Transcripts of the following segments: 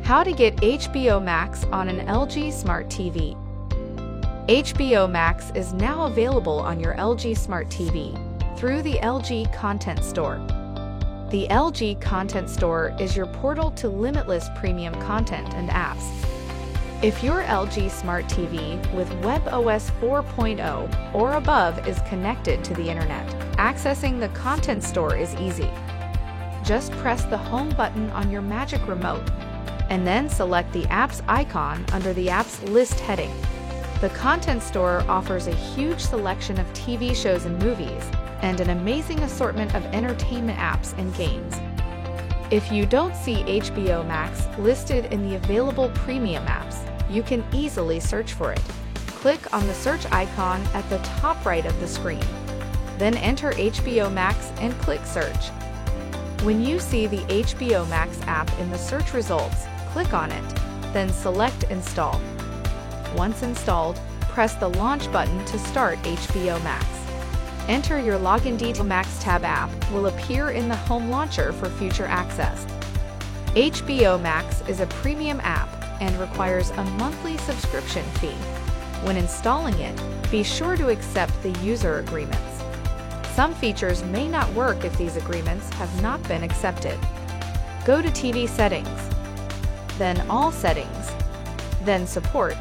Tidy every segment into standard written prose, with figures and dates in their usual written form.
How to get HBO Max on an LG Smart TV. HBO Max is now available on your LG Smart TV through the LG Content Store. The LG Content Store is your portal to limitless premium content and apps. If your LG Smart TV with WebOS 4.0 or above is connected to the internet, accessing the Content Store is easy. Just press the Home button on your Magic Remote, and then select the Apps icon under the Apps List heading. The Content Store offers a huge selection of TV shows and movies, and an amazing assortment of entertainment apps and games. If you don't see HBO Max listed in the available premium apps, you can easily search for it. Click on the search icon at the top right of the screen. Then enter HBO Max and click Search. When you see the HBO Max app in the search results, click on it, then select Install. Once installed, press the Launch button to start HBO Max. Enter your login details. Max Tab app will appear in the Home launcher for future access. HBO Max is a premium app and requires a monthly subscription fee. When installing it, be sure to accept the user agreements. Some features may not work if these agreements have not been accepted. Go to TV Settings, then All Settings, then Support,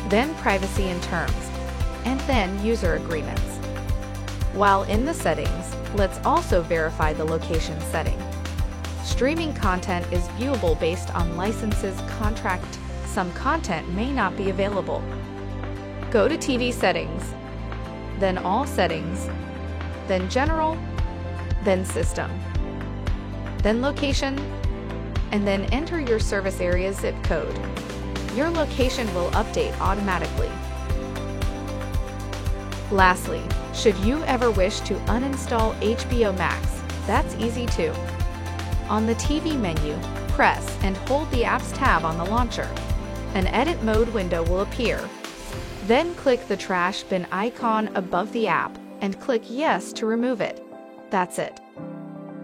then Privacy and Terms, and then User Agreements. While in the settings, let's also verify the location setting. Streaming content is viewable based on licenses contract. Some content may not be available. Go to TV Settings, then All Settings, then General, then System, then Location, and then enter your service area zip code. Your location will update automatically. Lastly, should you ever wish to uninstall HBO Max, that's easy too. On the TV menu, press and hold the Apps tab on the launcher. An Edit Mode window will appear. Then click the trash bin icon above the app and click Yes to remove it. That's it.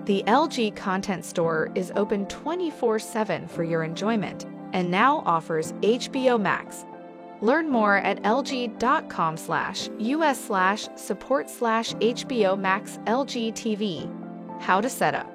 The LG Content Store is open 24/7 for your enjoyment and now offers HBO Max. Learn more at lg.com/us/support/HBO Max LG TV. How to set up.